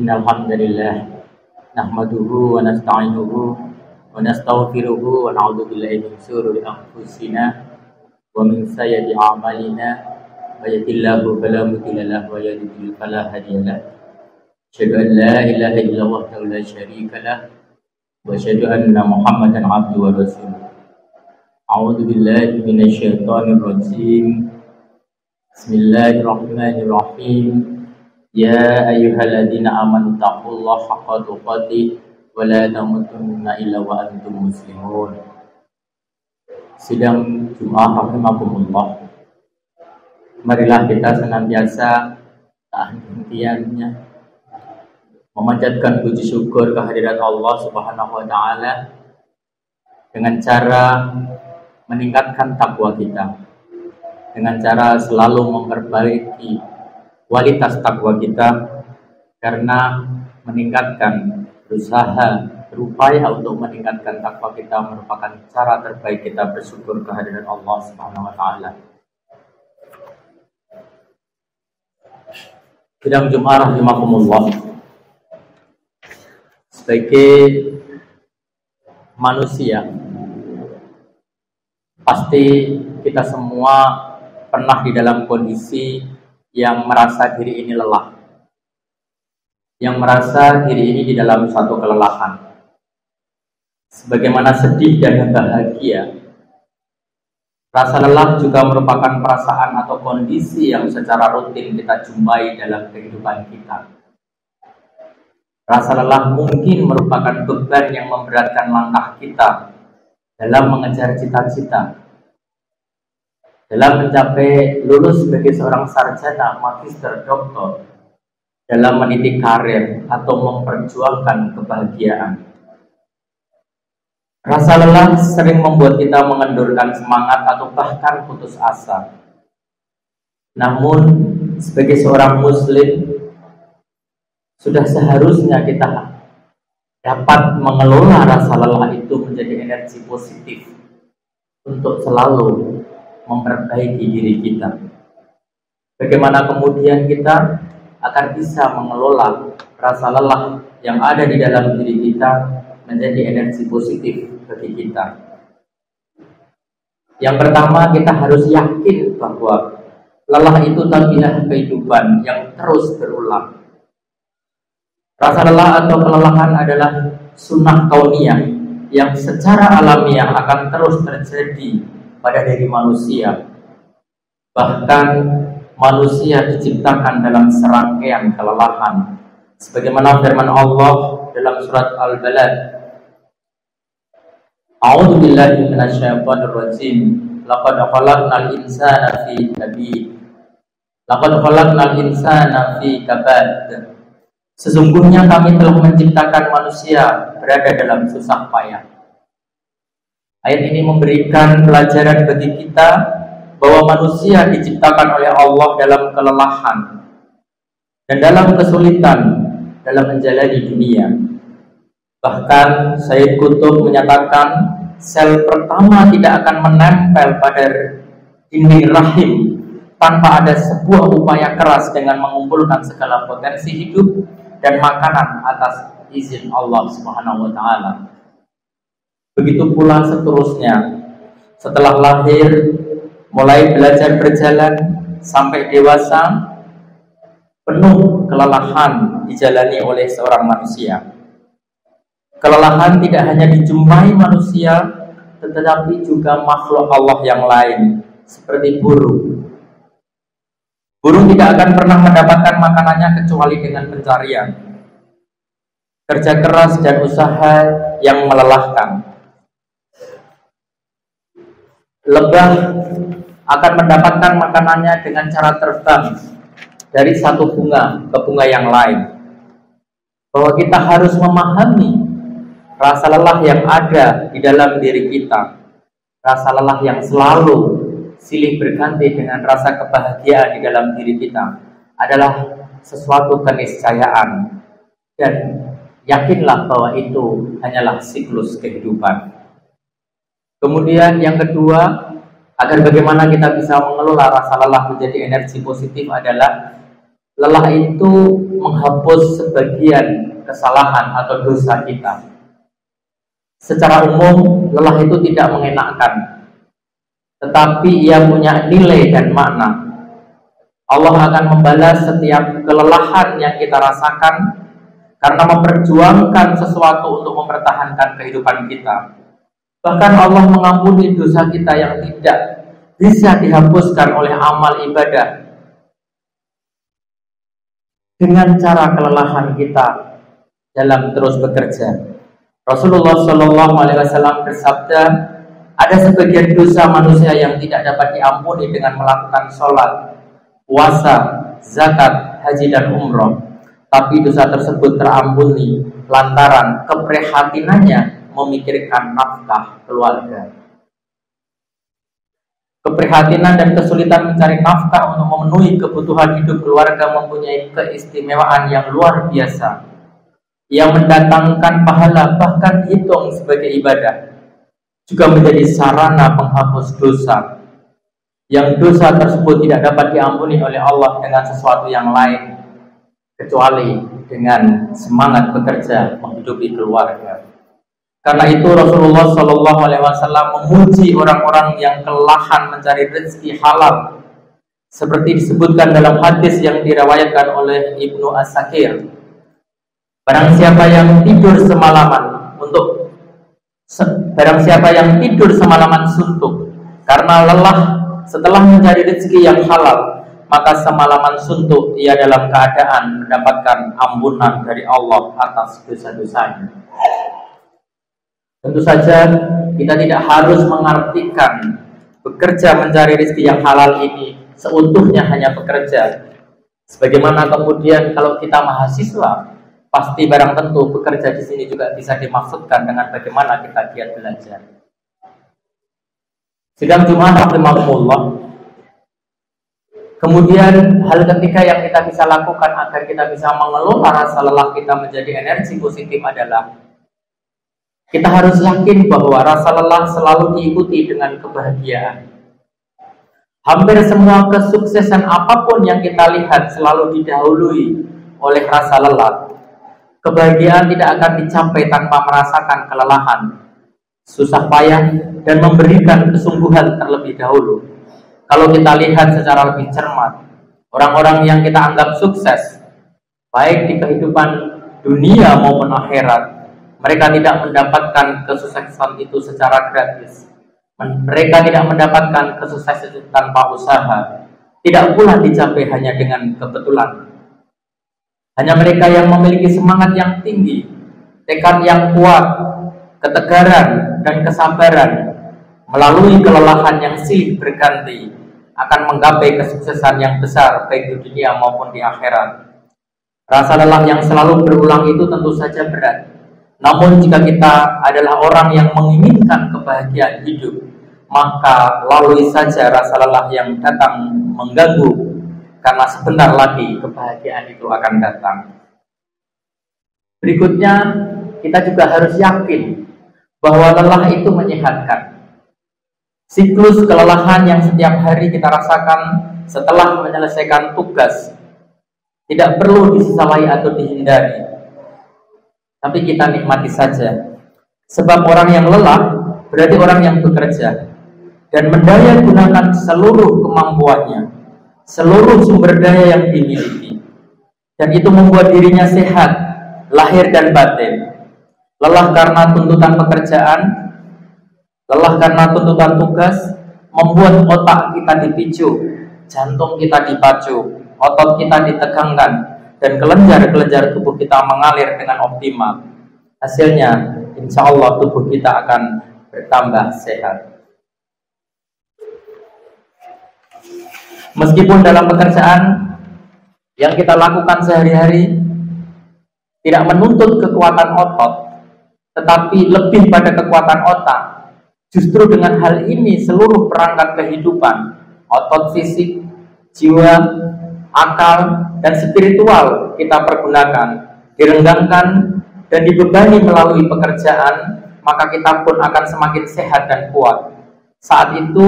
Innal hamdalillah nahmaduhu wa nasta'inuhu wa nastaghfiruhu wa na'udzu billahi min shururi anfusina wa min sayyiati a'malina may yahdihillahu fala mudilla lahu wa may yudlil fala hadiya lahu. Asyhadu an la ilaha illallah wahdahu la syarika lahu wa asyhadu anna Muhammadan 'abduhu wa rasuluh. A'udzu billahi minasy syaithanir rajim. Bismillahirrahmanirrahim. Ya ayyuhalladzina amanu taqullaha haqqa tuqatih wa la tamutunna illa wa antum muslimun. Sidang Jumat rahimakumullah. Marilah kita senantiasa tak henti-hentinya memanjatkan puji syukur kehadirat Allah Subhanahu wa taala dengan cara meningkatkan takwa kita, dengan cara selalu memperbaiki kualitas takwa kita, karena meningkatkan, berupaya untuk meningkatkan takwa kita merupakan cara terbaik kita bersyukur kehadirat Allah Subhanahu wa taala. Sidang Jumat rahimakumullah. Sebagai manusia, pasti kita semua pernah di dalam kondisi yang merasa diri ini lelah, yang merasa diri ini di dalam suatu kelelahan. Sebagaimana sedih dan bahagia, rasa lelah juga merupakan perasaan atau kondisi yang secara rutin kita jumpai dalam kehidupan kita. Rasa lelah mungkin merupakan beban yang memberatkan langkah kita dalam mengejar cita-cita, dalam mencapai lulus sebagai seorang sarjana, magister, doktor, dalam meniti karir atau memperjuangkan kebahagiaan. Rasa lelah sering membuat kita mengendurkan semangat atau bahkan putus asa. Namun, sebagai seorang muslim, sudah seharusnya kita dapat mengelola rasa lelah itu menjadi energi positif untuk selalu memperbaiki diri kita. Bagaimana kemudian kita akan bisa mengelola rasa lelah yang ada di dalam diri kita menjadi energi positif bagi kita. Yang pertama, kita harus yakin bahwa lelah itu tabiat kehidupan yang terus berulang. Rasa lelah atau kelelahan adalah sunnah kauniyah yang secara alamiah akan terus terjadi pada diri manusia. Bahkan manusia diciptakan dalam serangkaian kelelahan, sebagaimana firman Allah dalam surat Al-Balad. A'udzu billahi minasyaitonir rajim. Laqad khalaqnal insana fi kabad. Laqad khalaqnal insana fi kabad. Sesungguhnya kami telah menciptakan manusia berada dalam susah payah. Ayat ini memberikan pelajaran bagi kita bahwa manusia diciptakan oleh Allah dalam kelelahan dan dalam kesulitan dalam menjalani dunia. Bahkan Sayyid Qutb menyatakan sel pertama tidak akan menempel pada dinding rahim tanpa ada sebuah upaya keras dengan mengumpulkan segala potensi hidup dan makanan atas izin Allah Subhanahu wa taala. Begitu pula seterusnya, setelah lahir, mulai belajar berjalan sampai dewasa, penuh kelelahan dijalani oleh seorang manusia. Kelelahan tidak hanya dijumpai manusia, tetapi juga makhluk Allah yang lain, seperti burung. Burung tidak akan pernah mendapatkan makanannya kecuali dengan pencarian, kerja keras dan usaha yang melelahkan. Lebah akan mendapatkan makanannya dengan cara terbang dari satu bunga ke bunga yang lain. Bahwa kita harus memahami rasa lelah yang ada di dalam diri kita, rasa lelah yang selalu silih berganti dengan rasa kebahagiaan di dalam diri kita adalah sesuatu keniscayaan, dan yakinlah bahwa itu hanyalah siklus kehidupan. Kemudian yang kedua, agar bagaimana kita bisa mengelola rasa lelah menjadi energi positif adalah lelah itu menghapus sebagian kesalahan atau dosa kita. Secara umum, lelah itu tidak mengenakkan, tetapi ia punya nilai dan makna. Allah akan membalas setiap kelelahan yang kita rasakan karena memperjuangkan sesuatu untuk mempertahankan kehidupan kita. Bahkan Allah mengampuni dosa kita yang tidak bisa dihapuskan oleh amal ibadah dengan cara kelelahan kita dalam terus bekerja. Rasulullah Shallallahu Alaihi Wasallam bersabda, ada sebagian dosa manusia yang tidak dapat diampuni dengan melakukan sholat, puasa, zakat, haji dan umroh, tapi dosa tersebut terampuni lantaran keprihatinannya memikirkan nafkah keluarga. Keprihatinan dan kesulitan mencari nafkah untuk memenuhi kebutuhan hidup keluarga mempunyai keistimewaan yang luar biasa, yang mendatangkan pahala bahkan dihitung sebagai ibadah, juga menjadi sarana penghapus dosa, yang dosa tersebut tidak dapat diampuni oleh Allah dengan sesuatu yang lain kecuali dengan semangat bekerja menghidupi keluarga. Karena itu Rasulullah Shallallahu Alaihi Wasallam memuji orang-orang yang kelelahan mencari rezeki halal, seperti disebutkan dalam hadis yang diriwayatkan oleh Ibnu As-Sakir. Barang siapa yang tidur semalaman suntuk karena lelah setelah mencari rezeki yang halal, maka semalaman suntuk ia dalam keadaan mendapatkan ampunan dari Allah atas dosa-dosanya. Tentu saja kita tidak harus mengartikan bekerja mencari rezeki yang halal ini seutuhnya hanya bekerja. Sebagaimana kemudian kalau kita mahasiswa, pasti barang tentu bekerja di sini juga bisa dimaksudkan dengan bagaimana kita giat belajar. Sidang Jumat rahimahumullah. Kemudian hal ketiga yang kita bisa lakukan agar kita bisa mengelola rasa lelah kita menjadi energi positif adalah kita harus yakin bahwa rasa lelah selalu diikuti dengan kebahagiaan. Hampir semua kesuksesan apapun yang kita lihat selalu didahului oleh rasa lelah. Kebahagiaan tidak akan dicapai tanpa merasakan kelelahan, susah payah, dan memberikan kesungguhan terlebih dahulu. Kalau kita lihat secara lebih cermat, orang-orang yang kita anggap sukses, baik di kehidupan dunia maupun akhirat, mereka tidak mendapatkan kesuksesan itu secara gratis. Mereka tidak mendapatkan kesuksesan itu tanpa usaha. Tidak pula dicapai hanya dengan kebetulan. Hanya mereka yang memiliki semangat yang tinggi, tekad yang kuat, ketegaran dan kesabaran, melalui kelelahan yang silih berganti, akan menggapai kesuksesan yang besar baik di dunia maupun di akhirat. Rasa lelah yang selalu berulang itu tentu saja berat. Namun jika kita adalah orang yang menginginkan kebahagiaan hidup, maka lalui saja rasa lelah yang datang mengganggu, karena sebentar lagi kebahagiaan itu akan datang. Berikutnya, kita juga harus yakin bahwa lelah itu menyehatkan. Siklus kelelahan yang setiap hari kita rasakan setelah menyelesaikan tugas tidak perlu disesalai atau dihindari, tapi kita nikmati saja. Sebab orang yang lelah berarti orang yang bekerja dan mendaya gunakan seluruh kemampuannya, seluruh sumber daya yang dimiliki, dan itu membuat dirinya sehat, lahir dan batin. Lelah karena tuntutan pekerjaan, lelah karena tuntutan tugas, membuat otak kita dipicu, jantung kita dipacu, otot kita ditegangkan, dan kelenjar-kelenjar tubuh kita mengalir dengan optimal. Hasilnya, insya Allah tubuh kita akan bertambah sehat. Meskipun dalam pekerjaan yang kita lakukan sehari-hari tidak menuntut kekuatan otot, tetapi lebih pada kekuatan otak, justru dengan hal ini seluruh perangkat kehidupan, otot fisik, jiwa, akal, dan spiritual kita pergunakan, direnggangkan, dan dibebani melalui pekerjaan, maka kita pun akan semakin sehat dan kuat. Saat itu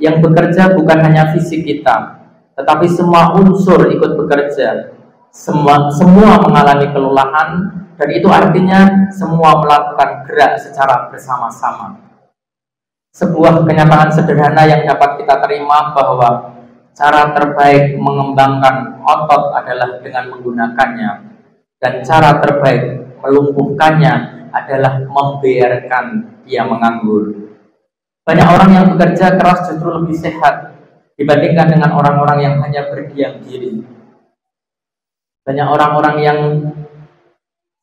yang bekerja bukan hanya fisik kita, tetapi semua unsur ikut bekerja, semua mengalami kelelahan, dan itu artinya semua melakukan gerak secara bersama-sama. Sebuah kenyataan sederhana yang dapat kita terima bahwa cara terbaik mengembangkan otot adalah dengan menggunakannya, dan cara terbaik melumpuhkannya adalah membiarkan dia menganggur. Banyak orang yang bekerja keras justru lebih sehat dibandingkan dengan orang-orang yang hanya berdiam diri. Banyak orang-orang yang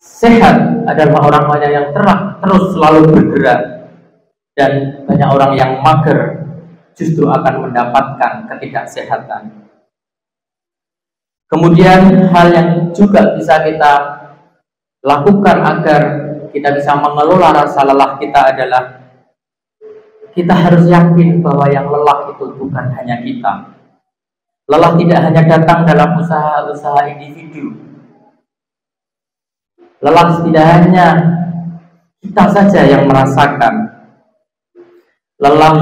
sehat adalah orang-orang yang terus selalu bergerak, dan banyak orang yang mager justru akan mendapatkan ketidaksehatan. Kemudian hal yang juga bisa kita lakukan agar kita bisa mengelola rasa lelah kita adalah kita harus yakin bahwa yang lelah itu bukan hanya kita. Lelah tidak hanya datang dalam usaha-usaha individu. Lelah tidak hanya kita saja yang merasakan. Lelah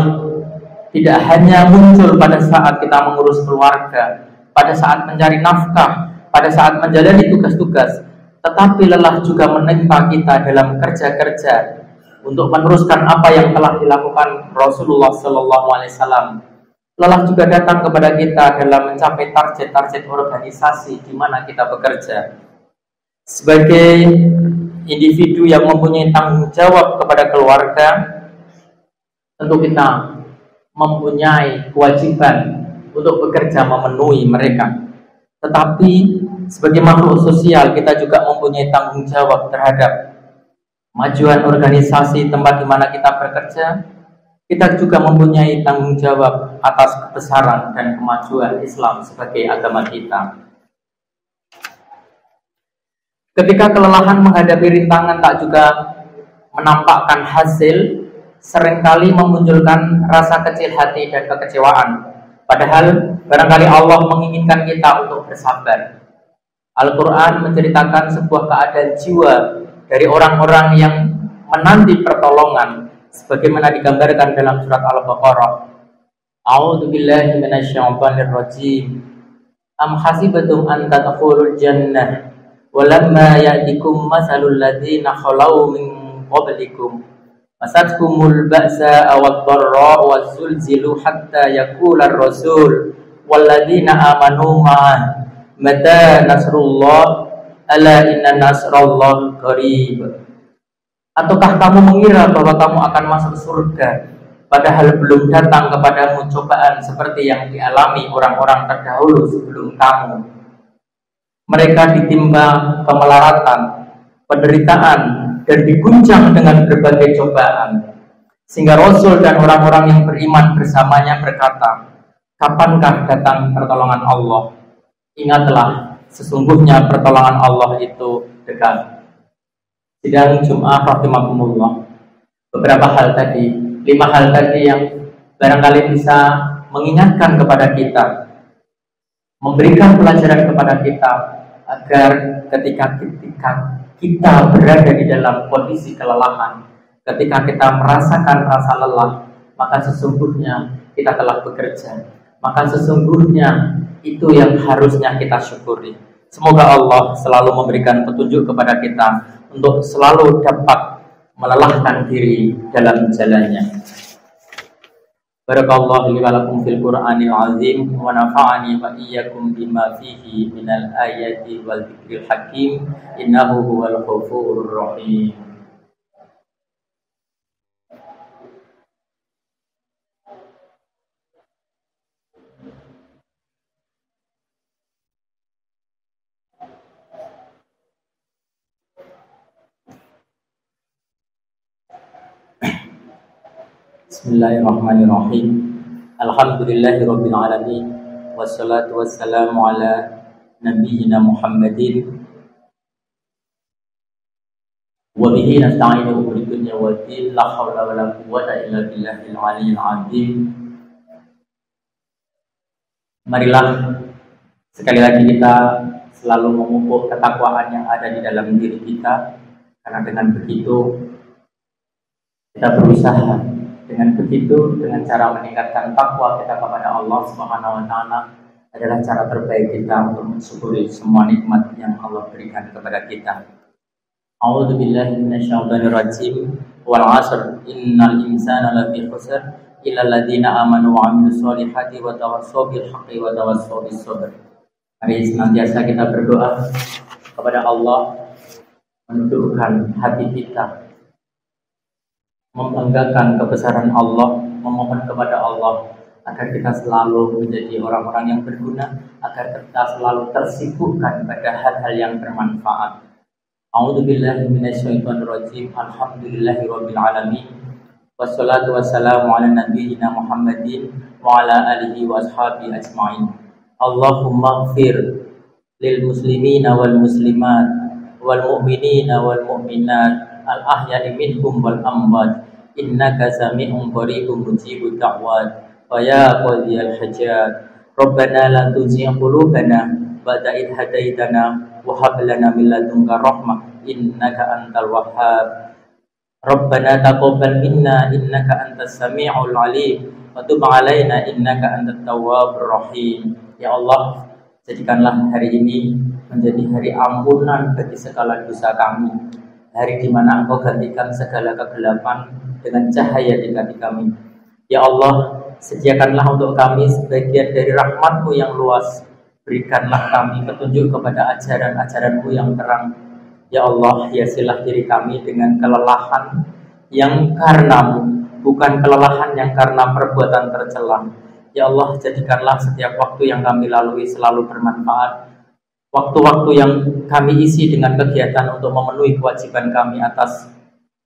tidak hanya muncul pada saat kita mengurus keluarga, pada saat mencari nafkah, pada saat menjalani tugas-tugas, tetapi lelah juga menimpa kita dalam kerja-kerja untuk meneruskan apa yang telah dilakukan Rasulullah SAW. Lelah juga datang kepada kita dalam mencapai target-target organisasi di mana kita bekerja. Sebagai individu yang mempunyai tanggung jawab kepada keluarga, tentu kita mempunyai kewajiban untuk bekerja memenuhi mereka. Tetapi sebagai makhluk sosial, kita juga mempunyai tanggung jawab terhadap kemajuan organisasi tempat di mana kita bekerja. Kita juga mempunyai tanggung jawab atas kebesaran dan kemajuan Islam sebagai agama kita. Ketika kelelahan menghadapi rintangan tak juga menampakkan hasil, seringkali memunculkan rasa kecil hati dan kekecewaan. Padahal barangkali Allah menginginkan kita untuk bersabar. Al-Quran menceritakan sebuah keadaan jiwa dari orang-orang yang menanti pertolongan, sebagaimana digambarkan dalam surat Al-Baqarah. A'udzu billahi minasyaitonir rajim. Am hasibatum an tadkhulul jannah walamma ya'tikum mathalul ladzina khalau min qablikum masatkumul ba'sa wad-dharra waz-zulzilu hatta yaqula ar-rasul walladzina amanu ma'ah mata nasrullah ala inna nasrallahi qarib. Ataukah kamu mengira bahwa kamu akan masuk surga, padahal belum datang kepadamu cobaan seperti yang dialami orang-orang terdahulu sebelum kamu? Mereka ditimpa kemelaratan, penderitaan, dan diguncang dengan berbagai cobaan, sehingga Rasul dan orang-orang yang beriman bersamanya berkata, kapankah datang pertolongan Allah? Ingatlah, sesungguhnya pertolongan Allah itu dekat. Sidang Jum'ah rahimakumullah. Beberapa hal tadi, 5 hal tadi yang barangkali bisa mengingatkan kepada kita, memberikan pelajaran kepada kita, agar ketika kita berada di dalam kondisi kelelahan, ketika kita merasakan rasa lelah, maka sesungguhnya kita telah bekerja, maka sesungguhnya itu yang harusnya kita syukuri. Semoga Allah selalu memberikan petunjuk kepada kita untuk selalu dapat melelahkan diri dalam jalannya. Barakallahu li wa lakum fil Qur'anil azim wa nafa'ani wa iyyakum bima fihi minal ayati wal dzikril hakim innahu huwal ghafurur rahim. Bismillahirrahmanirrahim. Alhamdulillahirabbil alamin wassalatu wassalamu ala nabiyyina Muhammadin wa bihi nasta'inu umuri dunya waddin la haula wala quwwata illa billahil aliyyil azim. Marilah sekali lagi kita selalu memupuk ketakwaan yang ada di dalam diri kita, karena dengan begitu kita berusaha, dengan begitu, dengan cara meningkatkan takwa kita kepada Allah Subhanahu wa taala, adalah cara terbaik kita untuk mensyukuri semua nikmat yang Allah berikan kepada kita. A'udzu billahi minasyaitonir rajim. Wal 'asr innal insana lafi khusr illa alladziina aamanu wa 'amilus shalihati wa tawassaw bil haqqi wa tawassaw bis sabr. Mari senantiasa kita berdoa kepada Allah, menundukkan hati kita, membanggakan kebesaran Allah, memohon kepada Allah agar kita selalu menjadi orang-orang yang berguna, agar kita selalu tersibukkan pada hal-hal yang bermanfaat. A'udzubillahi minasyaitonirrajim. Alhamdulillahirabbil alamin. Wassalatu wassalamu ala nabiyyina Muhammadin wa ala alihi wa ashabihi ajmain. Allahumma ighfir lil muslimina wal muslimat wal mu'minina wal mu'minat al ahya'i minhum wal amwat innaka sami'un qaribun mujibud da'wat. Wa ya qadhiyal hajat Rabbana la tuzigh qulubana ba'da idh hadaitana wa hab lana min ladunka rahmah innaka antal wahhab. Rabbana taqabbal minna innaka antas sami'ul alim wa tub 'alaina innaka antat tawwabur rahim. Ya Allah, jadikanlah hari ini menjadi hari ampunan bagi segala dosa kami, hari di mana Engkau gantikan segala kegelapan dengan cahaya di hati kami. Ya Allah, sediakanlah untuk kami sebagian dari rahmat-Mu yang luas. Berikanlah kami petunjuk kepada ajaran-ajaran-Mu yang terang. Ya Allah, hiasilah diri kami dengan kelelahan yang karena-Mu, bukan kelelahan yang karena perbuatan tercela. Ya Allah, jadikanlah setiap waktu yang kami lalui selalu bermanfaat. Waktu-waktu yang kami isi dengan kegiatan untuk memenuhi kewajiban kami atas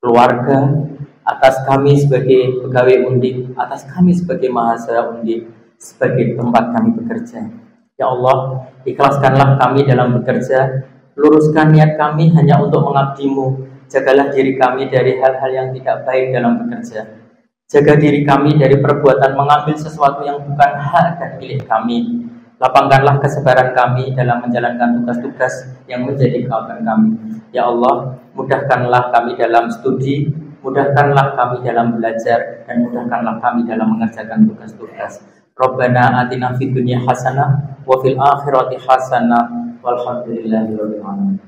keluarga, atas kami sebagai pegawai Undip, atas kami sebagai mahasiswa Undip, sebagai tempat kami bekerja. Ya Allah, ikhlaskanlah kami dalam bekerja, luruskan niat kami hanya untuk mengabdi-Mu. Jagalah diri kami dari hal-hal yang tidak baik dalam bekerja. Jaga diri kami dari perbuatan mengambil sesuatu yang bukan hak dan milik kami. Lapangkanlah kesabaran kami dalam menjalankan tugas-tugas yang menjadi kewajiban kami. Ya Allah, mudahkanlah kami dalam studi, mudahkanlah kami dalam belajar, dan mudahkanlah kami dalam mengerjakan tugas-tugas. Rabbana atina fid dunya hasanah wa fil akhirati hasanah walhamdulillahirabbil alamin.